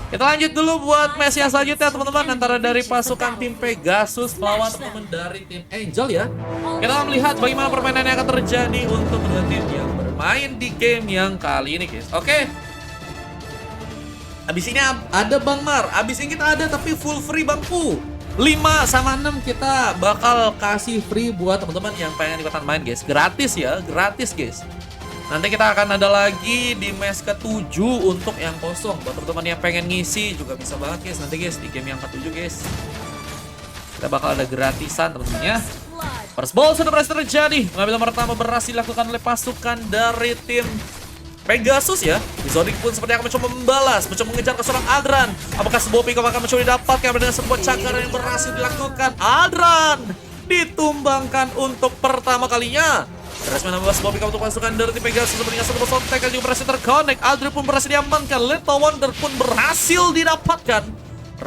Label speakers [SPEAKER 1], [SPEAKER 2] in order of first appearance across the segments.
[SPEAKER 1] Kita lanjut dulu buat match yang selanjutnya teman-teman, antara dari pasukan tim Pegasus melawan teman-teman dari tim Angel ya. Kita akan melihat bagaimana permainan yang akan terjadi untuk kedua tim yang bermain di game yang kali ini guys. Oke. Abis ini ada Bang Mar, abis ini kita ada tapi full free bangku. 5 sama 6 kita bakal kasih free buat teman-teman yang pengen ikutan main guys. Gratis ya, gratis guys. Nanti kita akan ada lagi di match ke-7 untuk yang kosong. Buat teman-teman yang pengen ngisi juga bisa banget guys. Nanti guys di game yang ke-7 guys, kita bakal ada gratisan teman-teman ya. First ball sudah berhasil terjadi. Pengambilan pertama berhasil dilakukan oleh pasukan dari tim Pegasus ya. Zodic pun seperti akan mencoba membalas, mencoba mengejar ke seorang Aldran. Apakah sebuah pick up akan mencoba didapatkan dengan sebuah cakar yang berhasil dilakukan? Aldran ditumbangkan untuk pertama kalinya. Terus menambah sebuah pick up untuk pasukan dari tim Pegasus dengan satu pesontek yang juga berhasil terconnect. Aldrin pun berhasil diamankan. Little Wonder pun berhasil didapatkan.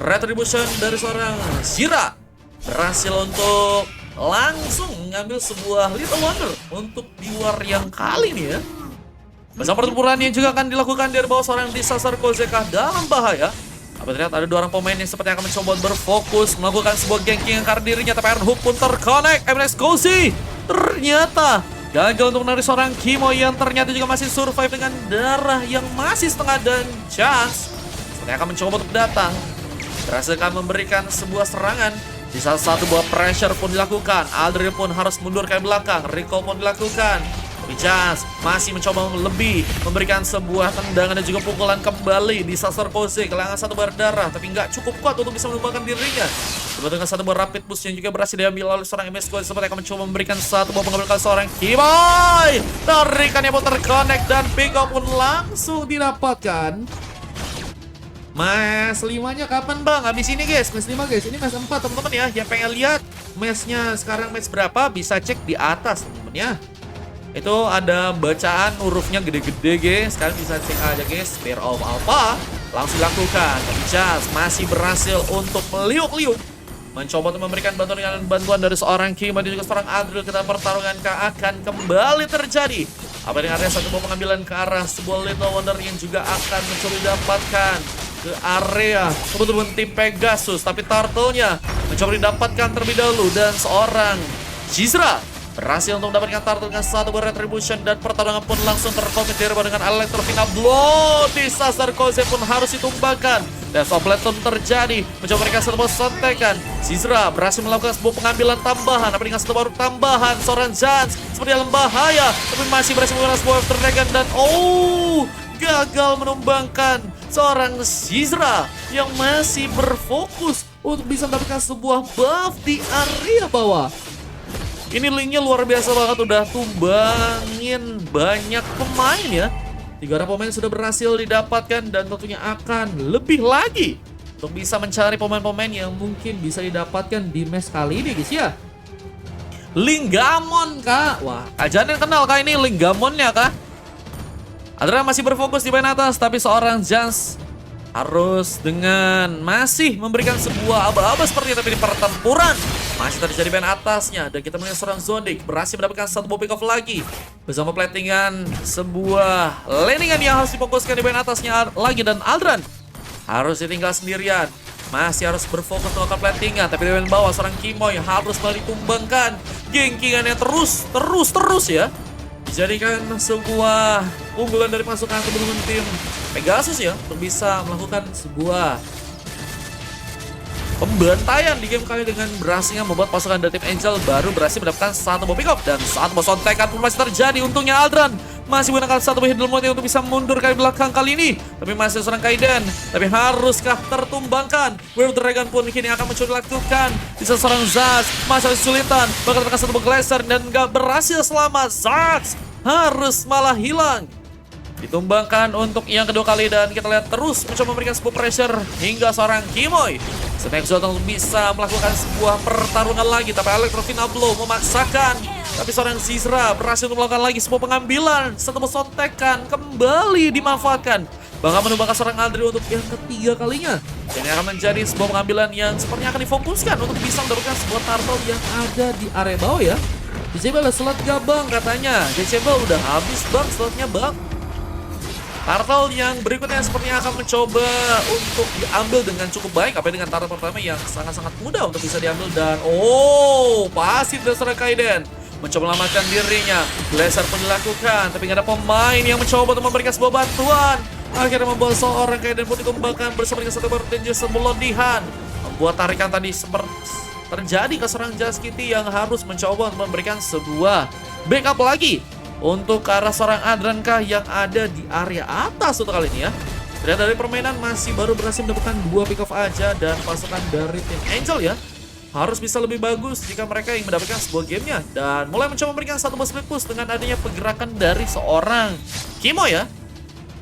[SPEAKER 1] Retribution dari seorang Zira berhasil untuk langsung mengambil sebuah Little Wonder untuk di war yang kali ini ya. Bersama pertempuran yang juga akan dilakukan dari bawah seorang Disaster Kozeka dalam bahaya. Apa terlihat ada dua orang pemain yang seperti akan mencoba berfokus melakukan sebuah ganking yang karena dirinya, tapi Iron Hook pun terconnect. MNX Cozy ternyata gagal untuk menarik seorang Kimo yang ternyata juga masih survive dengan darah yang masih setengah dan chance seperti akan mencoba untuk datang. Berhasil memberikan sebuah serangan. Di salah satu buah pressure pun dilakukan. Aldrin pun harus mundur ke belakang. Recall pun dilakukan. Tapi Chance masih mencoba lebih memberikan sebuah tendangan dan juga pukulan kembali. Di Disaster Pose kehilangan satu berdarah, tapi nggak cukup kuat untuk bisa menumbangkan dirinya. Coba dengan satu buah rapid push yang juga berhasil diambil oleh seorang MSK seperti akan mencoba memberikan satu buah pengambilan seorang Kimoy. Tarikannya pun terconnect dan pick up pun langsung didapatkan. Match 5-nya kapan bang? Habis ini guys, match 5 guys. Ini match 4 teman-teman ya. Yang pengen lihat matchnya sekarang match berapa bisa cek di atas teman-teman ya. Itu ada bacaan hurufnya gede-gede guys. Kalian bisa cek aja guys. Pair of Alpha langsung dilakukan. Tapi Jazz masih berhasil untuk meliuk-liuk, mencoba untuk memberikan bantuan dari seorang Kim dan juga seorang Adril. Kita pertarungan akan kembali terjadi. Apa yang ada satu buah pengambilan ke arah sebuah Little Wonder yang juga akan mencoba didapatkan ke area teman-teman tim Pegasus, tapi turtle-nya mencoba didapatkan terlebih dahulu dan seorang Jizra berhasil untuk mendapatkan turtle dengan satu retribution dan pertarungan pun langsung terkomitir dengan Electrofina Blow. Disaster Kose pun harus ditumbangkan dan Sopleton terjadi mencoba memberikan satu buah sontekan. Jizra berhasil melakukan sebuah pengambilan tambahan, tapi dengan satu baru tambahan seorang Jans seperti dalam bahaya, tapi masih berhasil menggunakan sebuah After Dragon dan gagal menumbangkan seorang Zizra yang masih berfokus untuk bisa mendapatkan sebuah buff di area bawah. Ini linknya luar biasa banget, udah tumbangin banyak pemain ya. 3 orang pemain sudah berhasil didapatkan dan tentunya akan lebih lagi untuk bisa mencari pemain-pemain yang mungkin bisa didapatkan di match kali ini guys ya. Linggamon kah? Wah, Ajan yang kenal kah ini Linggamonnya kah? Adra masih berfokus di bagian atas, tapi seorang Jans harus dengan masih memberikan sebuah aba-aba seperti itu, tapi di pertempuran masih terjadi bagian atasnya. Dan kita melihat seorang Zodic berhasil mendapatkan satu buah pick off lagi bersama platingan sebuah landingan yang harus difokuskan di bagian atasnya lagi. Dan Aldran harus ditinggal sendirian, masih harus berfokus melakukan platingan, tapi di bagian bawah seorang Kimoy harus kembali ditumbangkan. Gengkingannya terus ya, dijadikan sebuah unggulan dari pasukan teman-teman tim Pegasus ya, untuk bisa melakukan sebuah pembantaian di game kali dengan berhasilnya membuat pasukan dari tim Angel baru berhasil mendapatkan satu buah pick up dan satu buah sontekan pun masih terjadi. Untungnya Aldran masih menggunakan satu buah hidden mode untuk bisa mundur ke belakang kali ini, tapi masih seorang Kaiden. Tapi haruskah tertumbangkan? Wave Dragon pun kini akan mencoba dilakukan. Bisa seorang Zaz masih kesulitan, bakal mendapatkan satu buah Glacier dan gak berhasil selamat. Zaz harus malah hilang, ditumbangkan untuk yang kedua kali. Dan kita lihat terus mencoba memberikan sebuah pressure hingga seorang Kimoy Snapshot untuk bisa melakukan sebuah pertarungan lagi, tapi Electrofina Blow memaksakan. Tapi seorang Zizra berhasil untuk melakukan lagi sebuah pengambilan, satu sontekan kembali dimanfaatkan, bahkan menumbangkan seorang Aldri untuk yang ketiga kalinya. Dan ini akan menjadi sebuah pengambilan yang sepertinya akan difokuskan untuk bisa mendapatkan sebuah turtle yang ada di area bawah ya. Disable slot gak bang katanya. Disable udah habis bang slotnya bang. Turtle yang berikutnya sepertinya akan mencoba untuk diambil dengan cukup baik. Apa dengan turtle pertama yang sangat-sangat mudah untuk bisa diambil. Dan pasif dari seorang Kaiden mencoba menyelamatkan dirinya. Blazer pun dilakukan, tapi nggak ada pemain yang mencoba untuk memberikan sebuah bantuan. Akhirnya membuat seorang Kaiden pun dikembangkan bersama dengan satu Dangerous Melodihan. Membuat tarikan tadi seperti terjadi ke seorang Just Kitty yang harus mencoba untuk memberikan sebuah backup lagi untuk ke arah seorang Adrankah yang ada di area atas untuk kali ini ya. Dan dari permainan masih baru berhasil mendapatkan 2 pick off aja, dan pasukan dari tim Angel ya harus bisa lebih bagus jika mereka ingin mendapatkan sebuah gamenya. Dan mulai mencoba memberikan satu split push dengan adanya pergerakan dari seorang Kimo ya.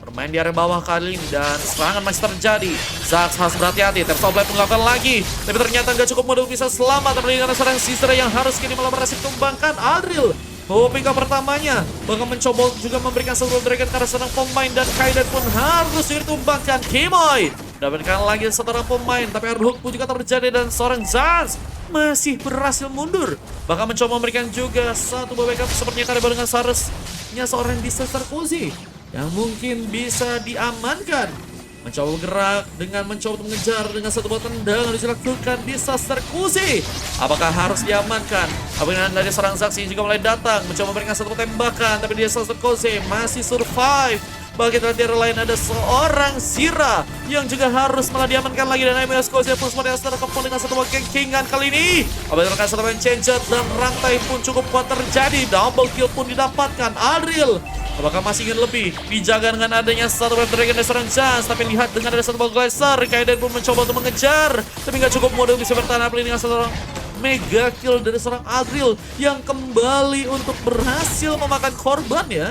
[SPEAKER 1] Bermain di area bawah kali ini dan serangan masih terjadi. Zax harus berhati-hati, Tersoblay pun melakukan lagi. Tapi ternyata nggak cukup mudah bisa selamat. Terlebih dengan seorang Caesar yang harus kini malah berhasil tumbangkan Adril. Pick up pertamanya bahkan mencoba juga memberikan satu dragon karena seorang pemain, dan Kaiden pun harus ditumbangkan. Kimoy dapatkan lagi seorang pemain, tapi Hook pun juga terjadi dan seorang Zans masih berhasil mundur. Bahkan mencoba memberikan juga satu backup sepertinya karena dengan Sarusnya seorang Disaster Cozy yang mungkin bisa diamankan. Mencoba bergerak dengan mencoba mengejar dengan satu buah tendangan dilakukan Disaster Cozy. Apakah harus diamankan? Apakah dari serang Zaxi juga mulai datang mencoba memberikan satu tembakan, tapi Disaster Cozy masih survive. Bagi terakhir lain ada seorang Zira yang juga harus malah diamankan lagi, dan MS Cozy pun semuanya terkepung dengan satu buah kenkingan kali ini. Apabila satu main changer dan rantai pun cukup kuat terjadi, double kill pun didapatkan Adril. Apakah masih ingin lebih? Dijaga dengan adanya satu wave dragon dari seorang Jans, tapi lihat dengan ada satu ball glacier, Kaiden pun mencoba untuk mengejar, tapi nggak cukup mudah bisa bertahan. Apalagi dengan seorang mega kill dari seorang Adril yang kembali untuk berhasil memakan korban ya.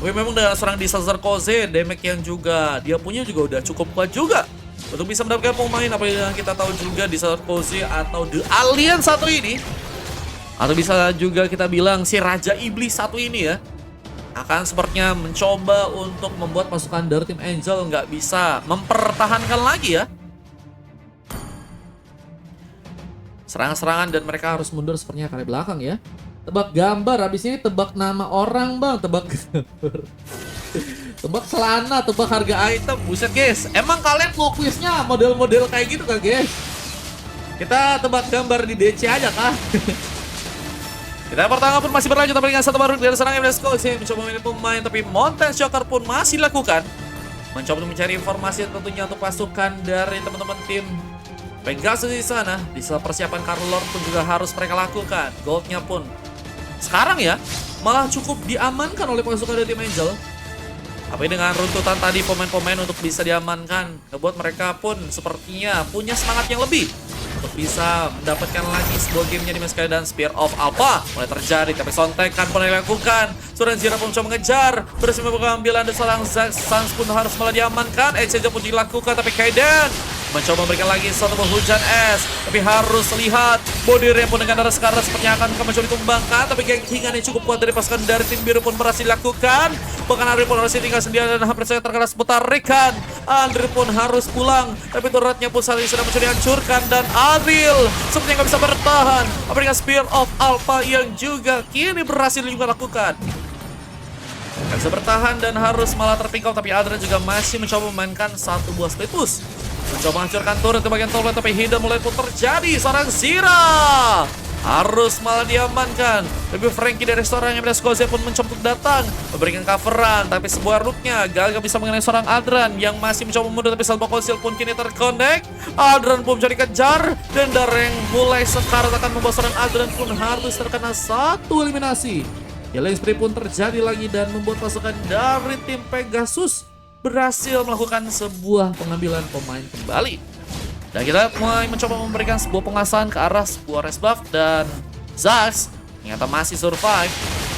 [SPEAKER 1] Oke, memang dengan seorang Disaster Cozy, damage yang juga dia punya juga udah cukup kuat juga untuk bisa mendapatkan pemain. Apalagi dengan kita tahu juga Disaster Cozy atau The Alien satu ini, atau bisa juga kita bilang si Raja Iblis satu ini ya, akan sepertinya mencoba untuk membuat pasukan dari tim Angel nggak bisa mempertahankan lagi ya serangan-serangan, dan mereka harus mundur sepertinya ke belakang ya. Tebak gambar, habis ini tebak nama orang bang, tebak gambar. Tebak celana, tebak harga item. Buset guys, emang kalian mau quiznya model-model kayak gitu kah guys? Kita tebak gambar di DC aja kah? Kita pertama pun masih berlanjut dengan satu baru dari serang MS Cozy mencoba memilih pemain, tapi Mountain Shocker pun masih dilakukan. Mencoba untuk mencari informasi tentunya untuk pasukan dari teman-teman tim Pegasus di sana. Di sela persiapan Carlord pun juga harus mereka lakukan. Goldnya pun sekarang ya malah cukup diamankan oleh pasukan dari tim Angel. Tapi dengan runtutan tadi pemain-pemain untuk bisa diamankan, ngebuat mereka pun sepertinya punya semangat yang lebih untuk bisa mendapatkan lagi sebuah gamenya di match kali, dan Spear of Alpha mulai terjadi, tapi sontekan pun dilakukan. Suran Zira pun mencoba mengejar, berhasil mengambil anda seorang Sans pun harus malah diamankan. Exchange pun dilakukan, tapi Kaiden mencoba memberikan lagi satu hujan es, tapi harus lihat body ram pun dengan darah sekarang sepertinya akan mencoba ditumbangkan, tapi gengkingan yang cukup kuat dari pasukan dari tim biru pun berhasil dilakukan. Bahkan Adril pun harus tinggal sendirian dan hampir saja terkena seputar tarikan. Adril pun harus pulang, tapi turretnya pun saat ini sudah mencoba dihancurkan, dan Adril sepertinya nggak bisa bertahan. Apa dengan Spear of Alpha yang juga kini berhasil juga lakukan. Gak bisa bertahan dan harus malah terpingkau, tapi Adril juga masih mencoba memainkan satu buah split push. Mencoba hancurkan turret di bagian top lane, tapi hidden mulai pun terjadi. Seorang Zira harus malah diamankan. Tapi Frankie dari seorang MS Cozy pun mencoba untuk datang memberikan coveran, tapi sebuah rootnya gagal bisa mengenai seorang Adran yang masih mencoba mundur, tapi Salva Conceal pun kini terconnect. Adran pun mencari kejar, dan Dareng mulai sekarat akan membawa seorang Adran pun harus terkena satu eliminasi. Killing spree pun terjadi lagi dan membuat pasukan dari tim Pegasus berhasil melakukan sebuah pengambilan pemain kembali. Dan kita mulai mencoba memberikan sebuah pengasahan ke arah sebuah rest buff, dan Zax ternyata masih survive.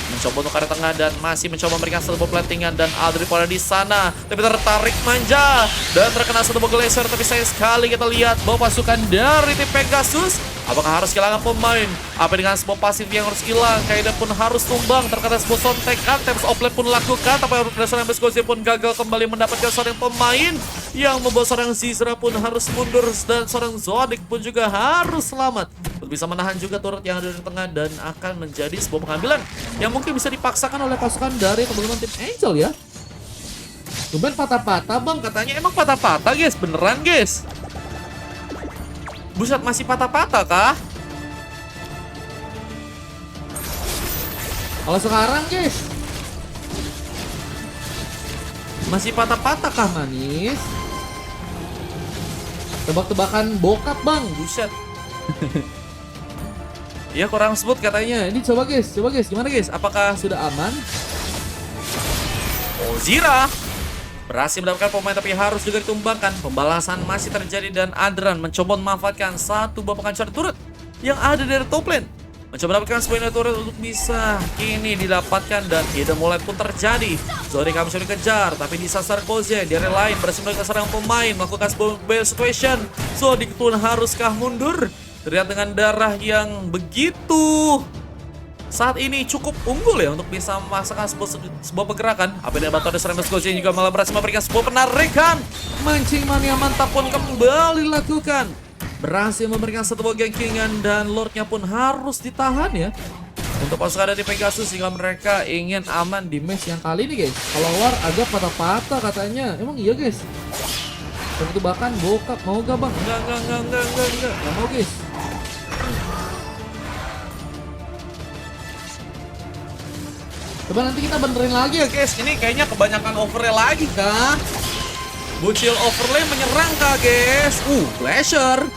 [SPEAKER 1] Mencoba untuk ke arah tengah dan masih mencoba memberikan sebuah plantingan, dan Adril pada di sana, tapi tertarik manja dan terkena satu glacier. Tapi sayang sekali kita lihat bahwa pasukan dari tim Pegasus apakah harus kehilangan pemain? Apa dengan sebuah pasif yang harus hilang? Kaiden pun harus tumbang terkena sebuah sontekan. Temps offlane pun lakukan, tapi seorang Beskosi pun gagal kembali mendapatkan seorang pemain yang membawa seorang Zizra pun harus mundur, dan seorang Zodik pun juga harus selamat untuk bisa menahan juga turret yang ada di tengah, dan akan menjadi sebuah pengambilan yang mungkin bisa dipaksakan oleh pasukan dari teman-teman tim Angel ya. Tumben patah-patah bang, katanya emang patah-patah guys, beneran guys. Buset, masih patah-patah kah? Kalau sekarang guys, masih patah-patah kah manis? Tebak-tebakan bokap bang, buset. Ya kurang smooth katanya. Ini coba guys, gimana guys? Apakah sudah aman? Ozira berhasil mendapatkan pemain tapi harus juga ditumbangkan. Pembalasan masih terjadi dan Adran mencoba memanfaatkan satu buah penghancur turret yang ada dari top lane. Mencoba mendapatkan sebuah turret untuk bisa kini didapatkan dan hidden mulai pun terjadi. Zori kami sudah dikejar tapi disasar Koze. Di area lain berhasil melakukan serangan pemain, melakukan sebuah battle situation. Zodi pun haruskah mundur? Terlihat dengan darah yang begitu saat ini cukup unggul ya untuk bisa memasakkan sebuah pergerakan. Apa yang dibantu ada serangan Koze juga malah berhasil memberikan sebuah penarikan. Mancing mania mantap pun kembali dilakukan. Berhasil memberikan satu buah gankingan dan Lordnya pun harus ditahan ya. Untuk pasukan dari Pegasus jika mereka ingin aman di match yang kali ini guys. Kalau War agak patah-patah katanya. Emang iya guys? Itu bahkan bokap mau gak bang? Enggak mau guys. Coba nanti kita benerin lagi ya guys. Ini kayaknya kebanyakan overlay lagi kah? Bucil overlay menyerang kah guys? Pleasure.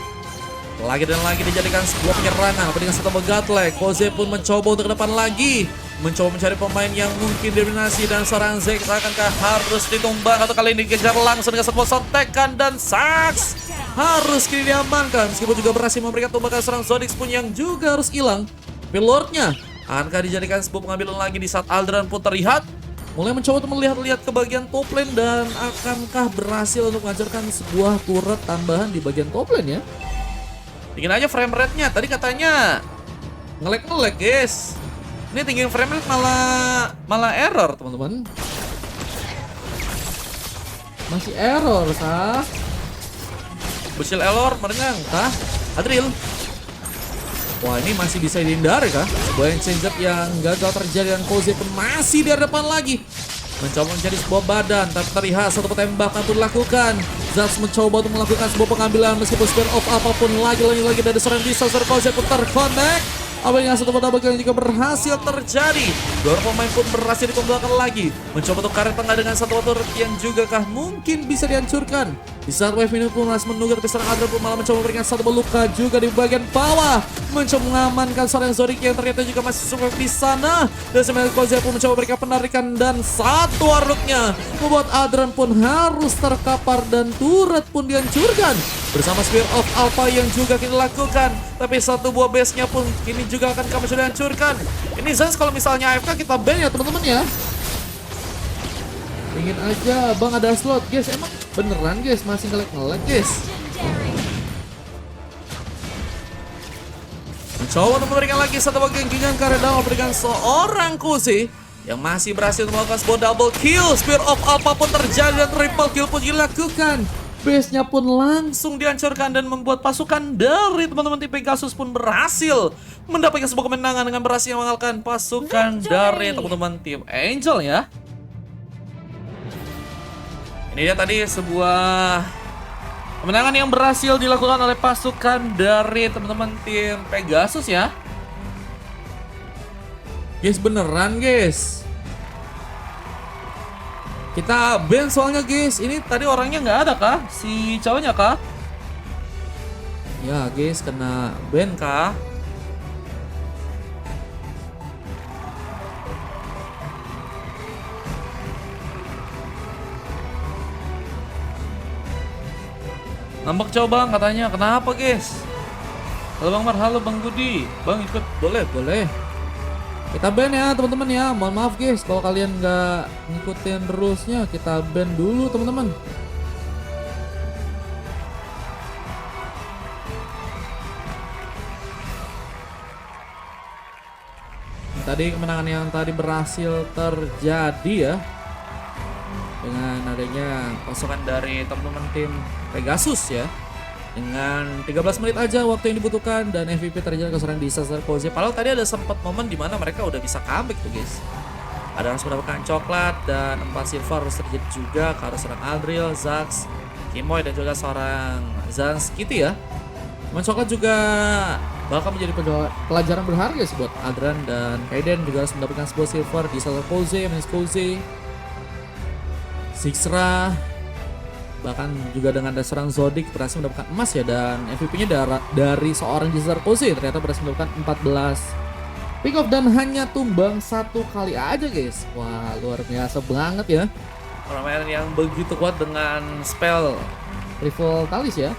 [SPEAKER 1] Lagi dan lagi dijadikan sebuah penyerangan. Apa dengan satu Godlike. Koze pun mencoba untuk ke depan lagi. Mencoba mencari pemain yang mungkin dominasi. Dan seorang Zek akankah harus ditumbang. Atau kali ini dikejar langsung dengan sebuah sontekan. Dan Sax harus kini diamankan. Meskipun juga berhasil memberikan tumbakan seorang Zodix pun yang juga harus hilang. Tapi Lordnya akankah dijadikan sebuah pengambilan lagi di saat Aldran pun terlihat mulai mencoba untuk melihat-lihat ke bagian top lane. Dan akankah berhasil untuk menghancurkan sebuah turret tambahan di bagian top lane ya. Tinggiin aja frame rate-nya. Tadi katanya nge-lag guys. Ini tinggiin frame rate malah error teman-teman. Masih error kah? Bucil error merengang kah? Adril. Wah, ini masih bisa dihindari kah? Sebuah exchange yang gagal terjadi dan Koze pun masih di depan lagi. Mencoba mencari sebuah badan, tapi terlihat satu tembakan pun dilakukan. Zats mencoba untuk melakukan sebuah pengambilan meskipun spear of apapun lagi dari seorang disaster. Koze pun terconnect. Apa yang satu tabak yang juga berhasil terjadi. Dua pemain pun berhasil ditumbangkan lagi. Mencoba untuk karet tengah dengan satu turret yang juga kah mungkin bisa dihancurkan. Di saat wave ini pun masih menunggu tapi seorang Adra pun malah mencoba memberikan satu luka juga di bagian bawah. Mencoba mengamankan seorang Zorik yang ternyata juga masih survive di sana. Dan sebenarnya Koze pun mencoba memberikan penarikan dan satu warlocknya membuat Adran pun harus terkapar dan turret pun dihancurkan. Bersama Spear of Alpha yang juga kini lakukan. Tapi satu buah base-nya pun kini juga akan kami sudah hancurkan. Ini Zans kalau misalnya AFK kita ban ya teman-teman ya. Ingin aja bang ada slot guys. Emang beneran guys masih ngelag guys. Mencoba untuk memberikan lagi satu bagian genggingan karena memberikan seorang Koze yang masih berhasil melakukan sebuah double kill. Spear of Alpha pun terjadi dan triple kill pun dilakukan. Base-nya pun langsung dihancurkan dan membuat pasukan dari teman-teman tim Pegasus pun berhasil mendapatkan sebuah kemenangan dengan berhasil mengalahkan pasukan dari teman-teman tim Angel ya. Ini dia tadi sebuah kemenangan yang berhasil dilakukan oleh pasukan dari teman-teman tim Pegasus ya. Guys beneran guys. Kita ban soalnya guys. Ini tadi orangnya nggak ada kah? Si cowoknya kah? Ya guys kena ban kah? Nambah coba katanya. Kenapa guys? Halo Bang Mar, halo Bang Budi. Bang ikut boleh? Boleh. Kita ban ya teman-teman ya. Mohon maaf guys kalau kalian nggak ngikutin rulesnya. Kita ban dulu teman-teman. Tadi kemenangan yang tadi berhasil terjadi ya. Dengan adanya pasukan dari teman-teman tim Pegasus ya. Dengan 13 menit aja waktu yang dibutuhkan dan MVP terjadi ke seorang disaster Koze. Padahal tadi ada sempat momen dimana mereka udah bisa comeback tuh guys. Ada harus mendapatkan coklat dan 4 silver harus terjadi juga. Harus seorang Adriel, Zax, Kimoy dan juga seorang Zans gitu ya. Teman coklat juga bakal menjadi pelajaran berharga sih buat Adran dan Kaiden. Juga harus mendapatkan sebuah silver di Salah Koze, Menes Koze, Sixra. Bahkan juga dengan ada seorang Zodik berhasil mendapatkan emas ya. Dan MVP-nya dari seorang Jizar Koze ternyata berhasil mendapatkan 14 pick off dan hanya tumbang 1 kali aja guys. Wah luar biasa banget ya. Permainan yang begitu kuat dengan spell Rival Talis ya.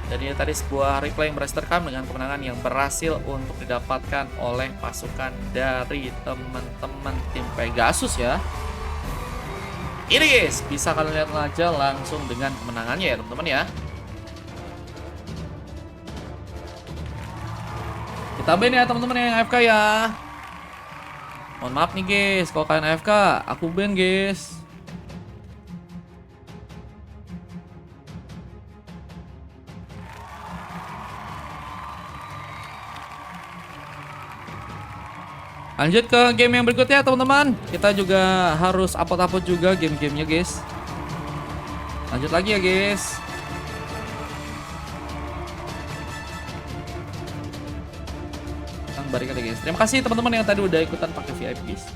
[SPEAKER 1] Dan ini tadi sebuah replay yang berhasil terekam dengan kemenangan yang berhasil untuk didapatkan oleh pasukan dari teman-teman tim Pegasus ya. Ini guys, bisa kalian lihat aja langsung dengan kemenangannya ya teman-teman ya. Kita ban ya teman-teman yang AFK ya. Mohon maaf nih guys, kalau kalian AFK, aku ban guys. Lanjut ke game yang berikutnya teman-teman. Kita juga harus upload juga game-gamenya guys. Lanjut lagi ya guys. Barikan ya guys. Terima kasih teman-teman yang tadi udah ikutan pakai VIP guys.